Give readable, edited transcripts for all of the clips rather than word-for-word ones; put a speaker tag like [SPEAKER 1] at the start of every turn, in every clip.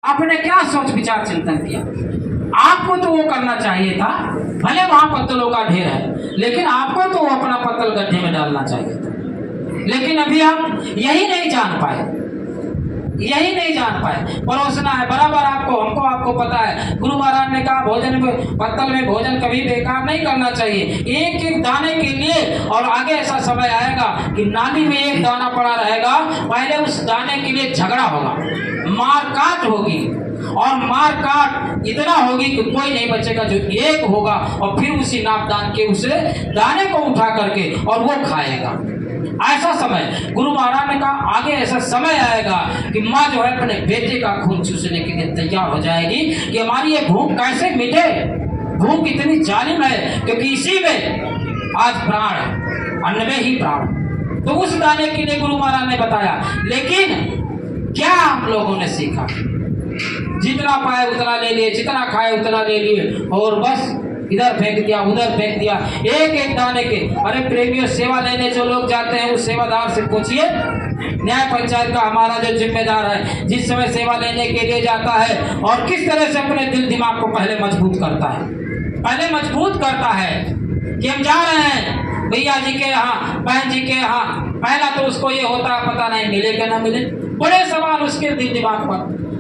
[SPEAKER 1] आपने क्या सोच विचार चिंतन किया? आपको तो वो करना चाहिए था, भले वहां पत्तलों का ढेर है, लेकिन आपको तो वो अपना पत्तल गड्ढे में डालना चाहिए था। लेकिन अभी आप यही नहीं जान पाए, यही नहीं जान पाए। परोसना है बराबर आपको, हमको आपको पता है। गुरु महाराज ने कहा भोजन में, पत्तल में भोजन कभी बेकार नहीं करना चाहिए, एक एक दाने के लिए। और आगे ऐसा समय आएगा कि नाली में एक दाना पड़ा रहेगा, पहले उस दाने के लिए झगड़ा होगा, मार काट होगी, और मार काट इतना होगी कि कोई नहीं बचेगा, जो एक होगा और फिर उसी नापदान के उसे दाने को उठा करके और वो खाएगा। ऐसा समय गुरु महाराज ने कहा आगे ऐसा समय आएगा कि माँ जो है अपने बेटे का खून चूसने के लिए तैयार हो जाएगी कि हमारी ये भूख कैसे मिटे। भूख इतनी जालिम है क्योंकि इसी में आज प्राण है, अन्न में ही प्राण। तो उस दाने के लिए गुरु महाराज ने बताया, लेकिन क्या हम लोगों ने सीखा? जितना पाए उतना ले लिए, जितना खाए उतना ले लिए, और बस इधर फेंक दिया, उधर फेंक दिया, एक एक दाने के। अरे प्रेमियों, सेवा लेने जो लोग जाते हैं उस सेवादार से पूछिए, न्याय पंचायत का हमारा जो जिम्मेदार है, जिस समय सेवा लेने के लिए जाता है और किस तरह से अपने दिल दिमाग को पहले मजबूत करता है, पहले मजबूत करता है कि हम जा रहे हैं भैया जी के यहाँ, बहन जी के यहाँ। पहला तो उसको ये होता है पता नहीं मिले कि ना मिले, बड़े सवाल उसके दिल दिमाग पर,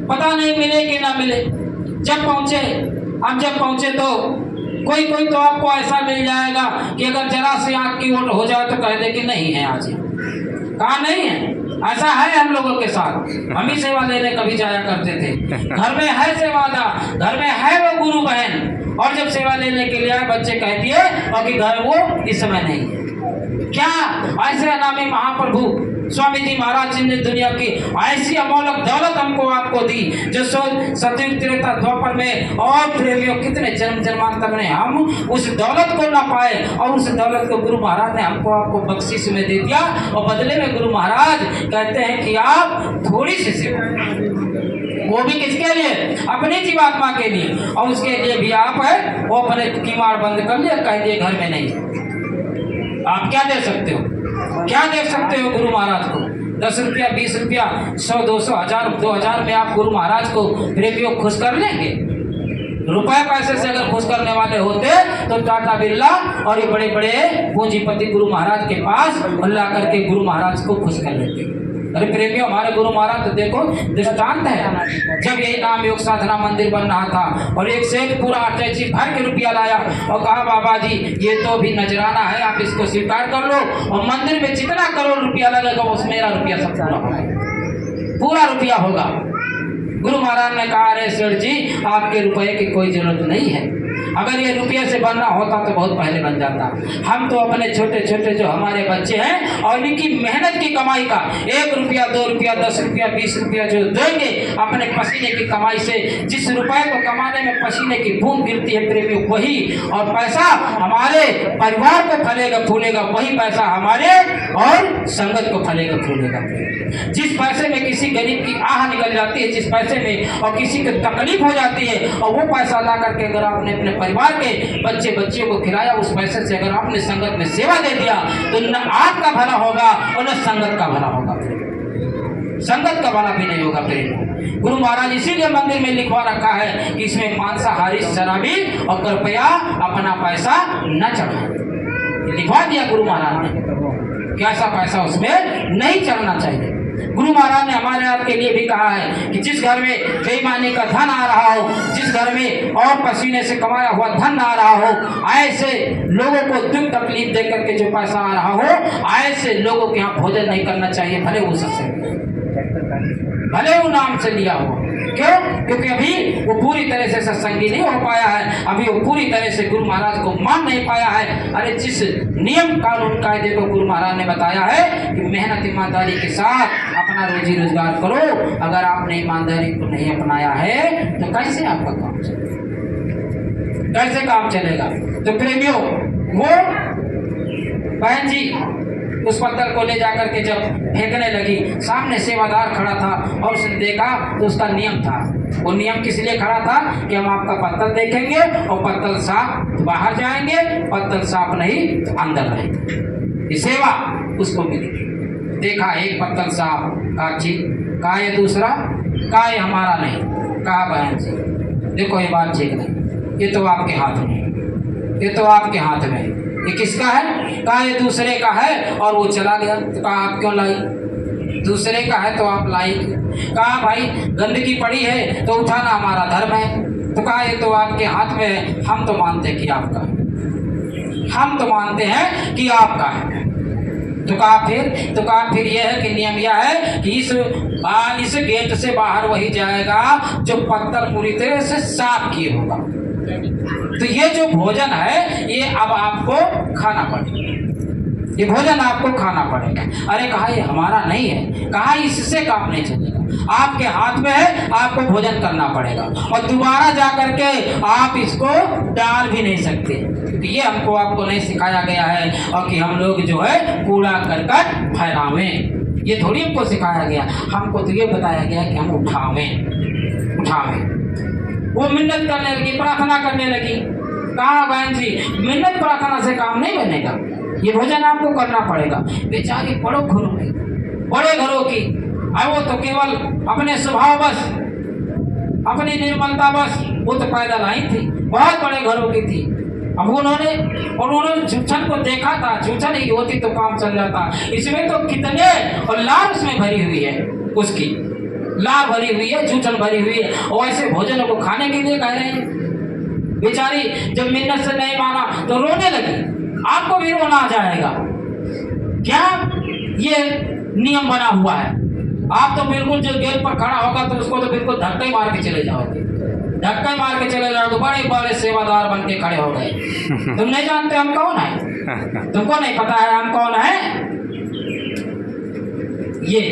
[SPEAKER 1] पता नहीं मिले कि ना मिले। जब पहुंचे तो कोई तो आपको ऐसा मिल जाएगा कि अगर जरा से आँख की ओट हो जाए तो कह दे कि नहीं है आज, कहा नहीं है। ऐसा है हम लोगों के साथ, हम ही सेवा लेने कभी जाया करते थे, घर में है सेवादार, घर में है वो गुरु बहन, और जब सेवा लेने के लिए आए बच्चे कह दिए और कि घर वो इस समय नहीं है। क्या ऐसे अनामी महाप्रभु स्वामी जी महाराज जी ने दुनिया की ऐसी अमोलक दौलत हमको आपको दी, जो सतयुग त्रेता द्वापर में और प्रेमियों कितने जन्म जन्मांतर में हम उस दौलत को ना पाए, और उस दौलत को गुरु महाराज ने हमको आपको बख्शिश में दे दिया। और बदले में गुरु महाराज कहते हैं कि आप थोड़ी सी सेवा, वो भी किसके लिए? अपनी जीवात्मा के लिए, और उसके लिए भी आप है वो अपने किवाड़ बंद कर लिए, कह दिए घर में नहीं। आप क्या दे सकते हो? क्या दे सकते हो गुरु महाराज को? 10 रुपया, 20 रुपया, 100, 200, 1000, 2000 में आप गुरु महाराज को प्रेमियों खुश कर लेंगे? रुपए पैसे से अगर खुश करने वाले होते तो टाटा बिरला और ये बड़े बड़े पूंजीपति गुरु महाराज के पास अल्लाह करके गुरु महाराज को खुश कर लेते। अरे प्रेमियों, हमारे गुरु महाराज तो देखो दृष्टांत है। जब यही नाम योग साधना मंदिर बन रहा था और एक सेठ पूरा अटैची भर के रुपया लाया और कहा बाबा जी ये तो भी नजराना है, आप इसको स्वीकार कर लो, और मंदिर में जितना करोड़ रुपया लगेगा उस मेरा रुपया सब पूरा रुपया होगा। गुरु महाराज ने कहा अरे सेठ जी आपके रुपये की कोई जरूरत नहीं है, अगर ये रुपये से बनना होता तो बहुत पहले बन जाता। हम तो अपने छोटे छोटे जो हमारे बच्चे हैं और इनकी मेहनत की कमाई का 1 रुपया, 2 रुपया, 10 रुपया, 20 रुपया जो देंगे अपने पसीने की कमाई से, जिस रुपए को कमाने में पसीने की बूंद गिरती है प्रेमियों, वही और पैसा हमारे परिवार को फलेगा फूलेगा, वही पैसा हमारे और संगत को फलेगा फूलेगा। जिस पैसे में किसी गरीब की आह निकल जाती है, जिस पैसे में और किसी को तकलीफ हो जाती है, और वो पैसा ला करके अगर आपने अपने परिवार के बच्चियों को खिलाया, उस पैसे से अगर आपने संगत में सेवा दे दिया तो न आपका भला होगा और न संगत का भला होगा, संगत का भला भी नहीं होगा। फिर गुरु महाराज इसीलिए मंदिर में लिखवा रखा है कि इसमें मांसाहारी शराबी और कृपया अपना पैसा न चढ़ाए, लिखवा दिया गुरु महाराज ने कि ऐसा पैसा उसमें नहीं चढ़ना चाहिए। गुरु महाराज ने हमारे आपके लिए भी कहा है कि जिस घर में बेईमानी का धन आ रहा हो, जिस घर में और पसीने से कमाया हुआ धन आ रहा हो, ऐसे लोगों को दुख तकलीफ दे करके जो पैसा आ रहा हो, ऐसे लोगों के यहाँ भोजन नहीं करना चाहिए, भले वो नाम से लिया हो। क्यों? क्योंकि अभी वो पूरी तरह से सत्संगी नहीं हो पाया है, अभी वो पूरी तरह से गुरु महाराज को मान नहीं पाया है। अरे जिस नियम कानून कायदे को गुरु महाराज ने बताया है कि मेहनत ईमानदारी के साथ अपना रोजी रोजगार करो, अगर आपने ईमानदारी को नहीं अपनाया है तो कैसे आपका काम चलेगा, कैसे काम चलेगा? तो प्रेमियों, वो बहन जी उस पत्थर को ले जाकर के जब फेंकने लगी, सामने सेवादार खड़ा था और उसने देखा तो उसका नियम था। वो नियम किस लिए खड़ा था कि हम आपका पत्तल देखेंगे और पत्तल साफ बाहर जाएंगे, पत्तल साफ नहीं तो अंदर रहेंगे। ये सेवा उसको मिली। देखा एक पत्तल साफ, कहा ठीक, कहा ये दूसरा, कहा ये हमारा नहीं, कहा बहन जी देखो ये बात ठीक नहीं, ये तो आपके हाथ में, ये तो आपके हाथ में, ये किसका है? कहा ये दूसरे का है और वो चला गया। तो कहा आप क्यों लाई? दूसरे का है तो आप लाई। कहा भाई गंदगी पड़ी है तो उठाना हमारा धर्म है। तो कहा ये तो आपके हाथ में है, हम तो मानते हैं कि आपका है, हम तो मानते हैं कि आपका है। तो कहा फिर यह है कि नियम यह है कि इस गेट से बाहर वही जाएगा जो पत्थर पूरी तरह से साफ किए होगा। तो ये जो भोजन है ये अब आपको खाना पड़ेगा, ये भोजन आपको खाना पड़ेगा। अरे कहा ये हमारा नहीं है। कहा इससे काम नहीं चलेगा, आपके हाथ में है, आपको भोजन करना पड़ेगा और दोबारा जा करके आप इसको डाल भी नहीं सकते, क्योंकि ये हमको आपको नहीं सिखाया गया है और कि हम लोग जो है कूड़ा करकट फैलावें, ये थोड़ी हमको सिखाया गया। हमको तो ये बताया गया कि हम उठावें। वो मिन्नत करने लगी, प्रार्थना करने लगी। कहा बहन जी मिन्नत प्रार्थना से काम नहीं बनेगा, ये भोजन आपको करना पड़ेगा। बेचारी बड़े घरों की, अब वो तो केवल अपने स्वभाव बस, अपनी निर्मलता बस, वो तो पैदल आई थी, बहुत बड़े घरों की थी। अब उन्होंने जूठन को देखा था, जूठन ही होती तो काम चल जाता। इसमें तो कितने और लार उसमें भरी हुई है, उसकी लार भरी हुई है, जूठन भरी हुई है, और ऐसे भोजन को खाने के लिए कह रहे हैं। बेचारी जब मिन्नत से नहीं माना तो रोने लगी। आपको भी रोना आ जाएगा क्या? ये नियम बना हुआ है। आप तो बिल्कुल जो गेट पर खड़ा होगा तो उसको तो बिल्कुल धक्का ही मार के चले जाओगे, धक्का मार के चले जाओगे। बड़े बड़े सेवादार बन के खड़े हो गए। तुम नहीं जानते हम कौन है? तुमको नहीं पता है हम कौन है ये?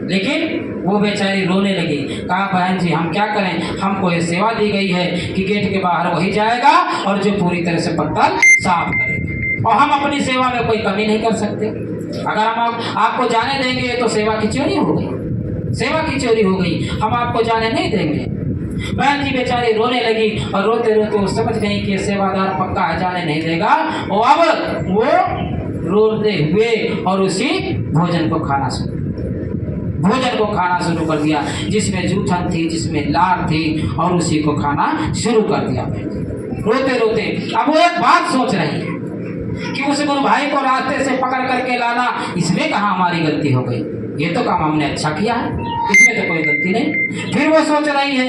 [SPEAKER 1] लेकिन वो बेचारी रोने लगी। कहा बहन जी हम क्या करें, हमको ये सेवा दी गई है कि गेट के बाहर वही जाएगा और जो पूरी तरह से पत्थर साफ करेगा, और हम अपनी सेवा में कोई कमी नहीं कर सकते। अगर हम आपको जाने देंगे तो सेवा की चोरी हो गई, सेवा की चोरी हो गई, हम आपको जाने नहीं देंगे। बहन जी बेचारी रोने लगी और रोते रोते वो समझ गई कि सेवादार पक्का है, जाने नहीं देगा। और अब वो रोते हुए और उसी भोजन को खाना शुरू कर दिया, जिसमें जूठन थी, जिसमें लार थी, और उसी को खाना शुरू कर दिया रोते रोते। अब वो एक बात सोच रही है कि उस गुरु भाई को रास्ते से पकड़ करके लाना, इसमें कहाँ हमारी गलती हो गई, ये तो काम हमने अच्छा किया है, इसमें तो कोई गलती नहीं। फिर वो सोच रही है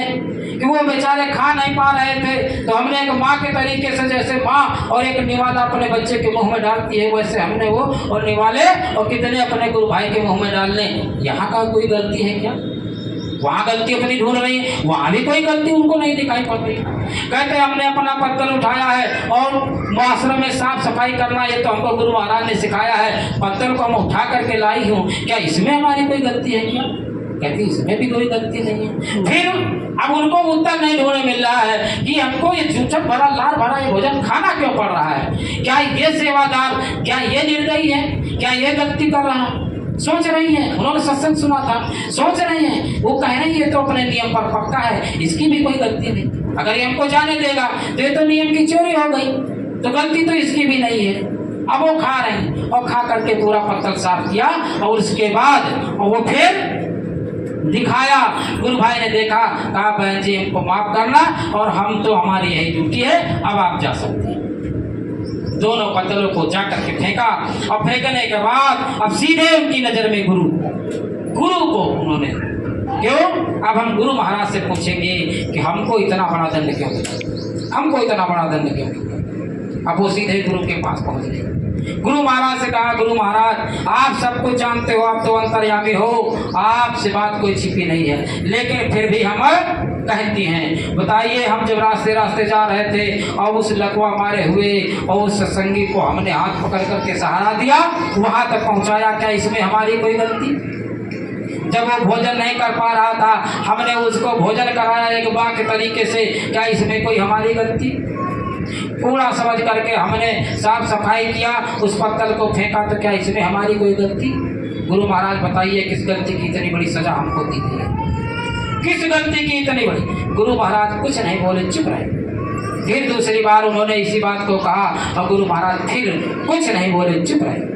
[SPEAKER 1] कि वो बेचारे खा नहीं पा रहे थे, तो हमने एक माँ के तरीके से, जैसे माँ और एक निवाला अपने बच्चे के मुंह में डालती है, वैसे हमने वो और निवाले और कितने अपने गुरु भाई के मुंह में डालने। यहाँ का कोई गलती है क्या? वहाँ गलती अपनी ढूंढ रही है, वहाँ भी कोई गलती उनको नहीं दिखाई पड़ रही। कहते हमने अपना पत्तल उठाया है और आश्रम में साफ सफाई करना, ये तो हमको गुरु महाराज ने सिखाया है, पत्तल को हम उठा करके लाई हूँ, क्या इसमें हमारी कोई गलती है क्या? कहती इसमें भी कोई गलती नहीं है। फिर अब उनको उत्तर नहीं ढूंढने मिल रहा है कि हमको ये झूठन भरा लार भरा ये भोजन खाना क्यों पड़ रहा है। क्या ये सेवादार, क्या ये निर्दयी है, क्या ये गलती कर रहा है? सोच रही है, उन्होंने सत्संग सुना था, सोच रही है, वो कह रही है तो अपने नियम पर पक्का है, इसकी भी कोई गलती नहीं। अगर ये हमको जाने देगा तो ये तो नियम की चोरी हो गई, तो गलती तो इसकी भी नहीं है। अब वो खा रही और खा करके पूरा पत्तल साफ किया और उसके बाद वो फिर दिखाया। गुरु भाई ने देखा, कहा बहन जी हमको माफ करना और हम तो हमारी यही ड्यूटी है, अब आप जा सकते हैं। दोनों पत्तलों को जा करके फेंका और फेंकने के बाद अब सीधे उनकी नजर में गुरु को उन्होंने, क्यों? अब हम गुरु महाराज से पूछेंगे कि हमको इतना बड़ा दंड क्यों मिला, हमको इतना बड़ा दंड क्यों मिला। अब वो सीधे गुरु के पास पहुंच गए। गुरु महाराज से कहा, गुरु महाराज आप सब कुछ जानते हो, आप तो अंतर्यामी हो, आपसे बात कोई छिपी नहीं है, लेकिन फिर भी हम कहती हैं, बताइए हम जब रास्ते जा रहे थे और उस लकवा मारे हुए और उस सत्संगी को हमने हाथ पकड़ करके सहारा दिया, वहां तक पहुंचाया, क्या इसमें हमारी कोई गलती? जब वो भोजन नहीं कर पा रहा था, हमने उसको भोजन कराया एक बा के तरीके से, क्या इसमें कोई हमारी गलती? पूरा समझ करके हमने साफ सफाई किया, उस पत्तल को फेंका, तो क्या इसमें हमारी कोई गलती? गुरु महाराज बताइए किस गलती की इतनी बड़ी सजा हमको दी गई है, किस गलती की इतनी बड़ी? गुरु महाराज कुछ नहीं बोले, चुप रहे। फिर दूसरी बार उन्होंने इसी बात को कहा और गुरु महाराज फिर कुछ नहीं बोले, चुप रहे।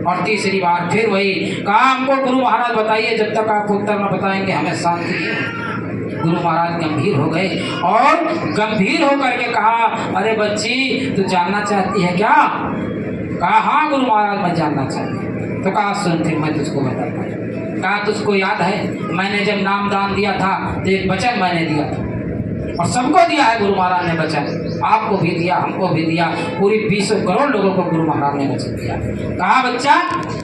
[SPEAKER 1] और तीसरी बार फिर वही कहा, हमको गुरु महाराज बताइए, जब तक आप उत्तर न बताएंगे हमें शांति नहीं। गुरु महाराज गंभीर हो गए और गंभीर होकर के कहा, अरे बच्ची तू जानना चाहती है क्या? कहा हाँ गुरु महाराज मैं जानना चाहती हूँ। तो कहा सुन फिर मैं तुझको बताता हूँ। कहा तुझको याद है मैंने जब नाम दान दिया था तो एक वचन मैंने दिया था और सबको दिया है गुरु महाराज ने वचन, आपको भी दिया हमको भी दिया, पूरी 20 करोड़ लोगों को गुरु महाराज ने वचन दिया। कहा बच्चा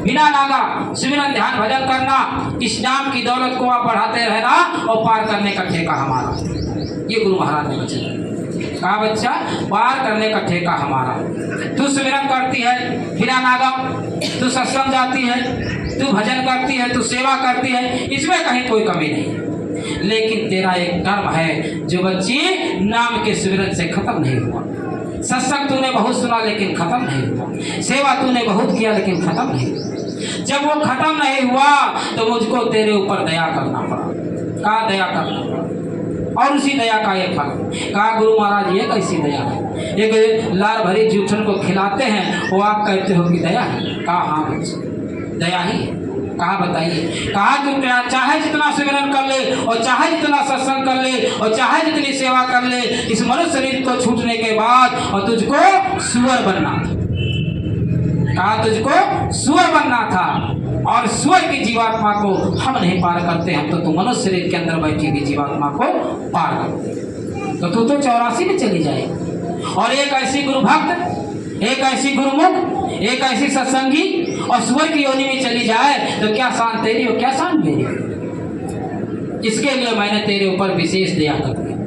[SPEAKER 1] बिना नागा सिमरन ध्यान भजन करना, इस नाम की दौलत को आप बढ़ाते रहना और पार करने का ठेका हमारा, ये गुरु महाराज ने वचन दिया। कहा बच्चा पार करने का ठेका हमारा, तू सिमरन करती है बिना नागा, तू सत्संग जाती है, तू भजन करती है, तू सेवा करती है, इसमें कहीं कोई कमी नहीं, लेकिन तेरा एक कर्म है जो बच्ची नाम के सिमरन से खत्म नहीं हुआ। सत्संग तूने बहुत सुना लेकिन खत्म नहीं हुआ, सेवा तूने बहुत किया लेकिन खत्म नहीं हुआ। जब वो खत्म नहीं हुआ तो मुझको तेरे ऊपर दया करना पड़ा। कहा दया करना पड़ा और उसी दया का एक फल। कहा गुरु महाराज ये कैसी दया है? एक लार भरी जूठन को खिलाते हैं वो आप कहते हो कि दया है? कहा हाँ बच्चे दया ही है। कहा बताइए? कहा तू चाहे जितना सिमरन कर ले और चाहे जितना सत्संग कर ले और चाहे जितनी सेवा कर ले, इस मनुष्य शरीर को छूटने के बाद और तुझको सुअर बनना था। कहा तुझको सुअर बनना था और सुअर की जीवात्मा को हम नहीं पार करते, हम तो तू मनुष्य शरीर के अंदर बैठी हुई जीवात्मा को पार करते, तो तू तो 84 में चली जाए। और एक ऐसी गुरु भक्त, एक ऐसी गुरुमुख, एक ऐसी सत्संगी और सुअर की योनि में चली जाए तो क्या शान तेरी और क्या शान मेरी। इसके लिए मैंने तेरे ऊपर विशेष दया कर दिया,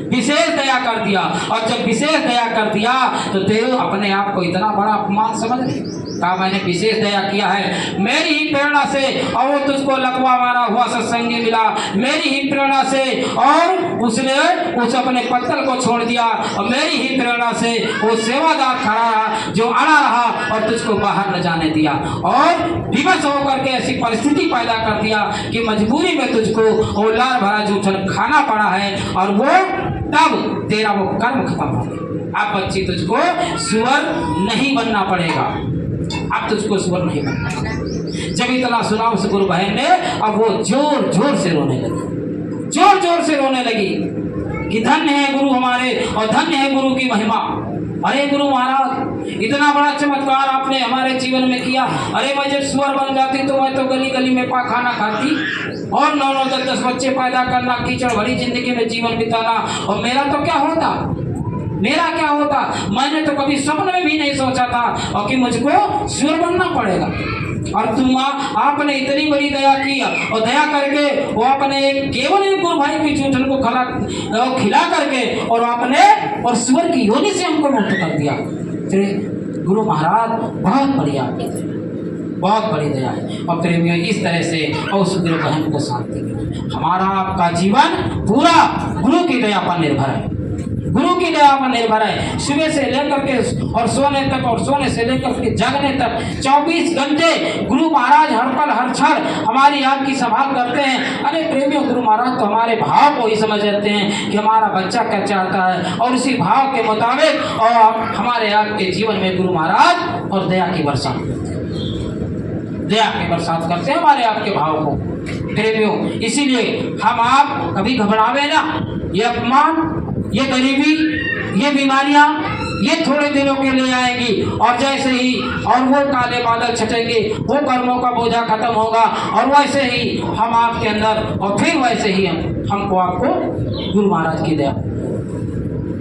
[SPEAKER 1] विशेष दया कर दिया। और जब विशेष दया कर दिया तो तेरे अपने आप को इतना बड़ा अपमान समझ ले। कहा मैंने विशेष दया किया है, मेरी ही प्रेरणा से और वो तुझको लकवा मारा हुआ सत्संगी मिला, मेरी ही प्रेरणा से और उसने उस अपने पत्तल को छोड़ दिया और मेरी ही प्रेरणा से वो सेवादार खड़ा रहा जो अड़ा रहा और तुझको बाहर न जाने दिया और विवश होकर के ऐसी परिस्थिति पैदा कर दिया कि मजबूरी में तुझको वो लार भरा जूठन खाना पड़ा है और वो तब तेरा वो कर्म खत्म हो गया। अब बच्ची तुझको सुअर नहीं बनना पड़ेगा, अब तुझको सुअर नहीं बनना पड़ेगा। जब इतना सुना उस गुरु बहन ने, अब वो जोर जोर से रोने लगी, जोर जोर से रोने लगी कि धन्य है गुरु हमारे और धन्य है गुरु की महिमा। अरे गुरु महाराज इतना बड़ा चमत्कार आपने हमारे जीवन में किया। अरे मैं जब सुअर बन जाती तो मैं तो गली गली में खाना खाती और 9-9 10-10 बच्चे पैदा करना, कीचड़ भरी जिंदगी में जीवन बिताना, और मेरा तो क्या होता, मेरा क्या होता। मैंने तो कभी सपने में भी नहीं सोचा था और कि मुझको सुअर बनना पड़ेगा। और तुम आपने इतनी बड़ी दया की और दया करके वो अपने केवल एक गुरु भाई की जूठन को खिला करके और आपने और सुअर की योनि से हमको मुक्त कर दिया। फिर गुरु महाराज बहुत बड़ी आपकी दया, बहुत बड़ी दया है। और प्रेमियों इस तरह से और उस गुरु बहन को शांति मिली। हमारा आपका जीवन पूरा गुरु की दया पर निर्भर है, गुरु की दया पर निर्भर है। सुबह से लेकर के और सोने तक और सोने से लेकर के जगने तक 24 घंटे गुरु महाराज हर पल हर क्षण हमारी आपकी संभाल करते हैं। अरे प्रेमियों गुरु महाराज तो हमारे भाव को ही समझ लेते हैं कि हमारा बच्चा क्या चाहता है और उसी भाव के मुताबिक और हमारे आपके जीवन में गुरु महाराज और दया की बरसात करते हैं, दया की बरसात करते हैं हमारे आपके भाव को। प्रेमियों इसीलिए हम आप कभी घबरावे ना। ये अपमान, ये गरीबी, ये बीमारियां ये थोड़े दिनों के लिए आएंगी और जैसे ही और वो काले बादल छटेंगे, वो कर्मों का बोझा खत्म होगा और वैसे ही हम आपके अंदर और फिर वैसे ही हमको आपको गुरु महाराज की दया।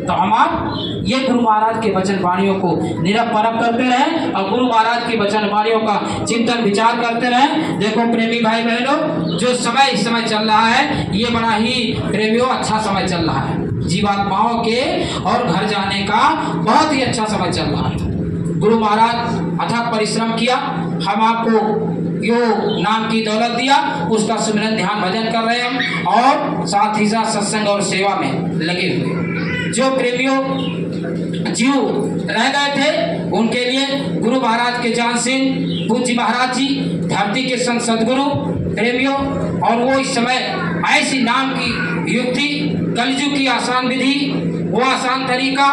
[SPEAKER 1] तो हम आप ये गुरु महाराज के वचन वाणियों को निरप परप करते रहें और गुरु महाराज की वचन वाणियों का चिंतन विचार करते रहें। देखो प्रेमी भाई बहनों, जो समय इस समय चल रहा है ये बड़ा ही प्रेमियों अच्छा समय चल रहा है। जीवात्माओं के और घर जाने का बहुत ही अच्छा समय चल रहा है। गुरु महाराज अथक परिश्रम किया, हम आपको यो नाम की दौलत दिया, उसका सुमिरन ध्यान भजन कर रहे हैं और साथ ही साथ सत्संग और सेवा में लगे हुए। जो प्रेमियों जीव रह गए थे उनके लिए गुरु महाराज के जान सिंह पूज्य महाराज जी धरती के संत सदगुरु प्रेमियों, और वो इस समय ऐसी नाम की युक्ति कलयुग की आसान विधि, वो आसान तरीका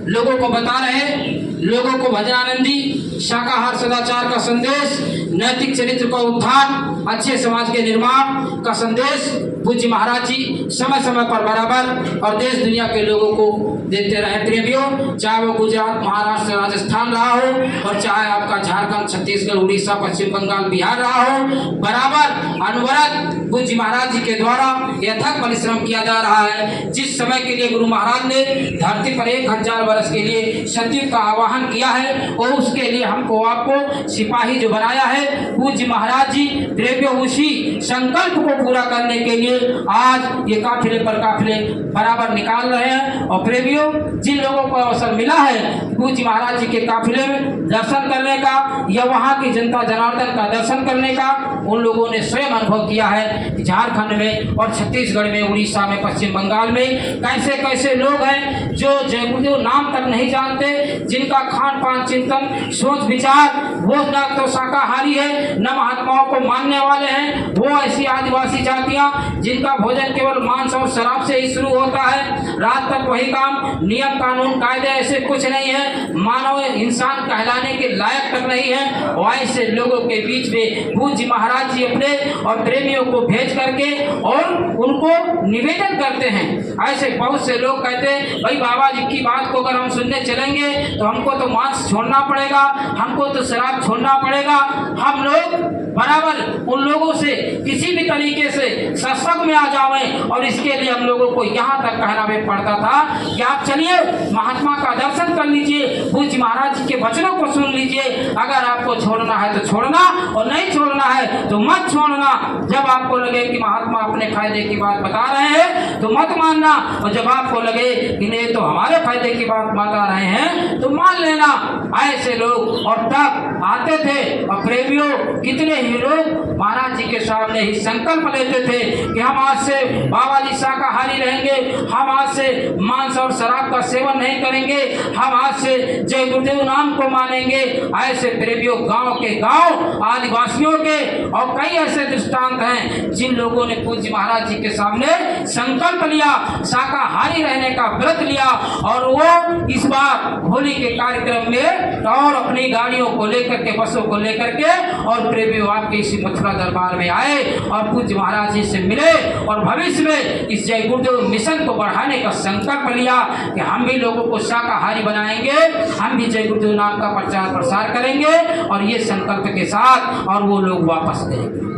[SPEAKER 1] लोगों को बता रहे, लोगों को भजनानंदी शाकाहार सदाचार का संदेश, नैतिक चरित्र का उत्थान, अच्छे समाज के निर्माण का संदेश पूज्य महाराज जी समय समय पर बराबर और देश दुनिया के लोगों को देते रहे प्रेमियों, चाहे वो गुजरात, महाराष्ट्र, राजस्थान रहा हो और चाहे आपका झारखंड, छत्तीसगढ़, उड़ीसा, पश्चिम बंगाल, बिहार रहा हो, बराबर अनवरत पूज्य महाराज जी के द्वारा यथक परिश्रम किया जा रहा है। जिस समय के लिए गुरु महाराज ने धरती पर 1000 वर्ष के लिए सतयुग का आह्वान किया है और उसके लिए हमको आपको सिपाही जो बनाया है पूज्य महाराज जी प्रेमियों, उसी संकल्प को पूरा करने के लिए आज ये काफिले पर काफिले बराबर निकाल रहे हैं। और प्रेमियों, जिन लोगों को अवसर मिला है पूज्य महाराज जी के काफिले में दर्शन करने का या वहाँ की जनता जनार्दन का दर्शन करने का, उन लोगों ने स्वयं अनुभव किया है कि झारखंड में और छत्तीसगढ़ में, उड़ीसा में, पश्चिम बंगाल में कैसे कैसे लोग हैं जो जय गुरुदेव नाम तक नहीं जानते, जिनका खान पान, चिंतन, सोच विचार वो न तो शाकाहारी है न महात्माओं को मानने वाले हैं। वो ऐसी आदिवासी जातियां जिनका भोजन केवल मांस और शराब से ही शुरू होता है, रात तक वही काम, नियम कानून कायदे ऐसे कुछ नहीं है, मानव इंसान कहलाने के लायक तक नहीं है। और ऐसे लोगों के बीच में पूज्य महाराज जी अपने और प्रेमियों को भेज करके और उनको निवेदन करते हैं। ऐसे बहुत से लोग कहते हैं भाई बाबा जी की बात को अगर हम सुनने चलेंगे तो हमको तो मांस छोड़ना पड़ेगा, हमको तो शराब छोड़ना पड़ेगा। हम लोग बराबर उन लोगों से किसी भी तरीके से सत्संग में आ जावें और इसके लिए हम लोगों को यहाँ तक कहना भी पड़ता था कि आप चलिए महात्मा का दर्शन कर लीजिए, पूज्य महाराज जी के वचनों को सुन लीजिए। अगर आपको छोड़ना है तो छोड़ना और नहीं छोड़ना है तो मत छोड़ना। जब आपको लगे कि महात्मा अपने फायदे की बात बता रहे हैं तो मत मानना, और जब आपको लगे कि नहीं तो हमारे फायदे की बात बता रहे हैं तो मान लेना। ऐसे लोग और तब आते थे। और प्रेमियों, कितने ही लोग महाराज जी के सामने ही संकल्प लेते थे कि हम आज से बाबा जी शाकाहारी रहेंगे, हम आज से मांस और शराब का सेवन नहीं करेंगे, हम आज से जय गुरुदेव नाम को मानेंगे। ऐसे प्रेमियों, गांव के गांव आदिवासियों के और कई ऐसे दृष्टांत हैं जिन लोगों ने पूज्य महाराज जी के सामने संकल्प लिया, शाकाहारी रहने का व्रत लिया और वो इस बार होली के कार्यक्रम में और अपनी गाड़ियों को लेकर के, बसों को लेकर के और प्रेमियों आपके इसी मथुरा दरबार में आए और पूज्य महाराज जी से मिले और भविष्य में इस जय गुरुदेव मिशन को बढ़ाने का संकल्प लिया कि हम भी लोगों को शाकाहारी बनाएंगे, हम भी जय गुरुदेव नाम का प्रचार प्रसार करेंगे। और ये संकल्प के साथ और वो लोग वापस गए।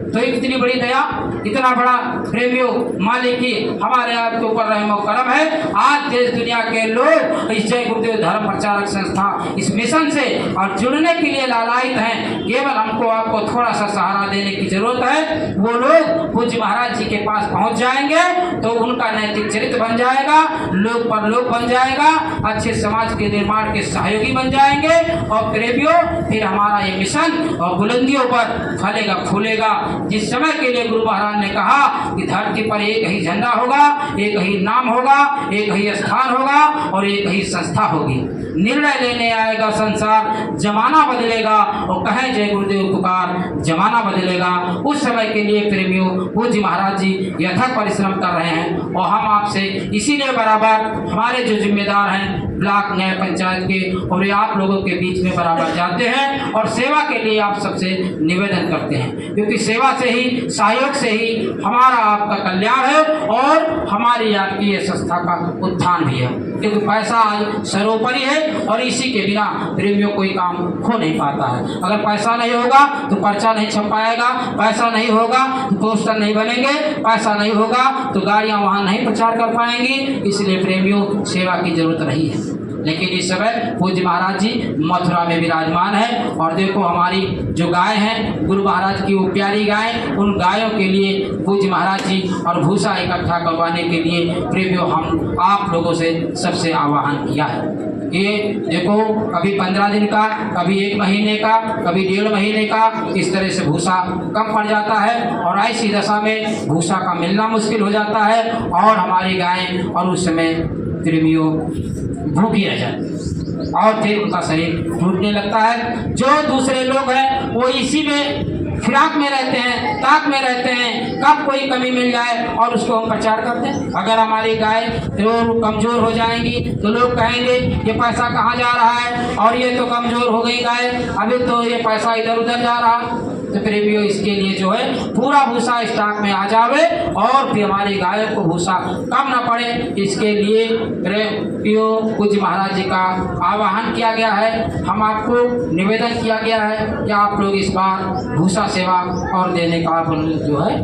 [SPEAKER 1] तो इतनी बड़ी दया, इतना बड़ा प्रेमियों मालिक की हमारे आपके ऊपर रहम और करम है। आज देश दुनिया के लोग इस जय गुरुदेव धर्म प्रचारक संस्था इस मिशन से और जुड़ने के लिए लालायित हैं। केवल हमको आपको थोड़ा सा सहारा देने की जरूरत है। वो लोग पूज्य महाराज जी के पास पहुंच जाएंगे तो उनका नैतिक चरित्र बन जाएगा, लोक पर लोक बन जाएगा, अच्छे समाज के निर्माण के सहयोगी बन जाएंगे। और प्रेमियों, फिर हमारा ये मिशन और बुलंदियों पर फलेगा फूलेगा। जिस समय के लिए गुरु महाराज ने कहा कि धरती पर एक ही झंडा होगा, एक ही नाम होगा, एक ही स्थान होगा और एक ही संस्था होगी। निर्णय लेने आएगा संसार, जमाना बदलेगा और कहे जय गुरुदेव पुकार, जमाना बदलेगा। उस समय के लिए प्रेमियों पूज्य महाराज जी यथार्थ परिश्रम कर रहे हैं और हम आपसे इसीलिए बराबर हमारे जो जिम्मेदार हैं ब्लॉक न्याय पंचायत के और ये आप लोगों के बीच में बराबर जाते हैं और सेवा के लिए आप सबसे निवेदन करते हैं, क्योंकि सेवा से ही, सहयोग से ही हमारा आपका कल्याण है और हमारी आपकी ये संस्था का उत्थान भी है। क्योंकि पैसा सर्वोपरि है और इसी के बिना प्रेमियों कोई काम हो नहीं पाता है। अगर पैसा नहीं होगा तो पर्चा नहीं छप पाएगा, पैसा नहीं होगा तो पोस्टर नहीं बनेंगे, पैसा नहीं होगा तो गाड़ियां वहां नहीं प्रचार कर पाएंगी। इसलिए प्रेमियों, सेवा की जरूरत नहीं है। लेकिन इस समय पूज्य महाराज जी मथुरा में विराजमान है और देखो हमारी जो गाय हैं, गुरु महाराज की वो प्यारी गाय, उन गायों के लिए पूज्य महाराज जी और भूसा इकट्ठा करवाने के लिए प्रेमियों हम आप लोगों से सबसे आह्वान किया है। ये देखो, कभी 15 दिन का, कभी 1 महीने का, कभी 1.5 महीने का, इस तरह से भूसा कम पड़ जाता है और ऐसी दशा में भूसा का मिलना मुश्किल हो जाता है और हमारी गायें और उस समय प्रेमियों भूखी रह जाती और फिर उनका शरीर टूटने लगता है। जो दूसरे लोग हैं वो इसी में फिराक में रहते हैं, ताक में रहते हैं, कब कोई कमी मिल जाए और उसको हम प्रचार करते हैं। अगर हमारी गाय तो कमज़ोर हो जाएंगी तो लोग कहेंगे ये पैसा कहाँ जा रहा है और ये तो कमज़ोर हो गई गाय, अभी तो ये पैसा इधर उधर जा रहा। तो प्रेमियों इसके लिए जो है पूरा भूसा स्टॉक में आ जावे और फिर हमारी गायों को भूसा कम ना पड़े, इसके लिए प्रेमियों पूज्य महाराज जी का आह्वान किया गया है। हम आपको निवेदन किया गया है कि आप लोग इस बार भूसा सेवा और देने का आप जो है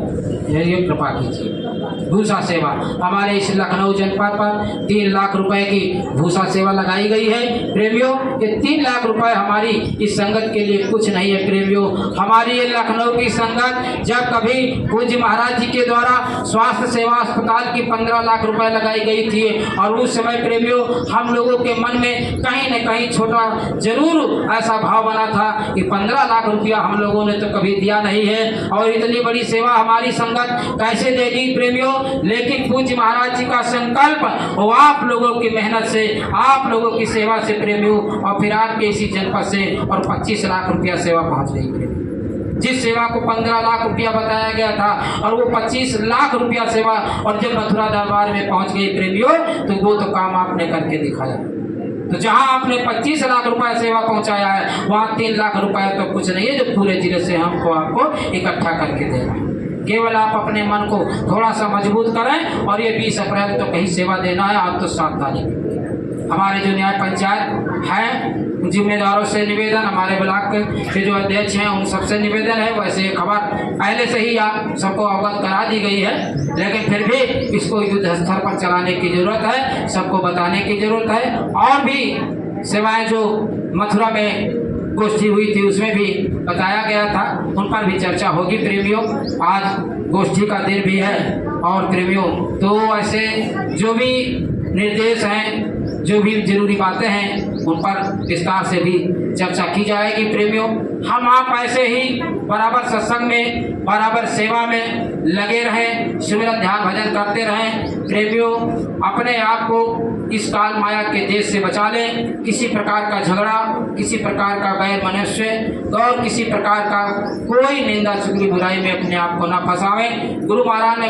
[SPEAKER 1] ये कृपा कीजिए। भूसा सेवा हमारे इस लखनऊ जनपद पर 3 लाख रुपए की भूसा सेवा लगाई गई है। प्रेमियों ये 3 लाख रुपए हमारी इस संगत के लिए कुछ नहीं है। प्रेमियों हमारी ये लखनऊ की संगत जब कभी पूज्य महाराज जी के द्वारा स्वास्थ्य सेवा अस्पताल की 15 लाख रुपए लगाई गई थी और उस समय प्रेमियों हम लोगों के मन में कहीं न कहीं छोटा जरूर ऐसा भाव बना था कि 15 लाख रुपया हम लोगों ने तो कभी दिया नहीं है और इतनी बड़ी सेवा हमारी संगत कैसे देगी प्रेमियों। लेकिन पूज्य महाराज जी का संकल्प वो आप लोगों की मेहनत से, आप लोगों की सेवा से प्रेमियों, और फिर आपके इसी जनपद से और 25 लाख रुपया सेवा पहुंच रही प्रेमियों। जिस सेवा को 15 लाख रुपया बताया गया था और वो 25 लाख रुपया सेवा और जब मथुरा दरबार में पहुंच गई प्रेमियों तो वो तो काम आपने करके दिखाया। तो जहां आपने 25 लाख रुपए सेवा पहुंचाया है वहां 3 लाख रुपए तो कुछ नहीं है जो पूरे जिले से हमको आपको इकट्ठा करके देना है। केवल आप अपने मन को थोड़ा सा मजबूत करें और ये 20 अप्रैल तो कहीं सेवा देना है। आप तो 7 तारीख हमारे जो न्याय पंचायत है जिम्मेदारों से निवेदन, हमारे ब्लॉक के जो अध्यक्ष हैं उन सबसे निवेदन है। वैसे खबर पहले से ही आप सबको अवगत करा दी गई है, लेकिन फिर भी इसको युद्ध स्तर पर चलाने की जरूरत है, सबको बताने की जरूरत है। और भी सेवाएं जो मथुरा में गोष्ठी हुई थी उसमें भी बताया गया था, उन पर भी चर्चा होगी प्रेमियों। आज गोष्ठी का दिन भी है और प्रेमियों तो ऐसे जो भी निर्देश हैं, जो भी जरूरी बातें हैं उन पर विस्तार से भी चर्चा की जाएगी प्रेमियों। हम आप ऐसे ही बराबर सत्संग में, बराबर सेवा में लगे रहें, सिमरन ध्यान भजन करते रहें प्रेमियों। अपने आप को इस काल माया के देश से बचा लें। किसी प्रकार का झगड़ा, किसी प्रकार का गैर मनुष्य और किसी प्रकार का कोई निंदा चुगली बुराई में अपने आप को न फंसावें। गुरु महाराज ने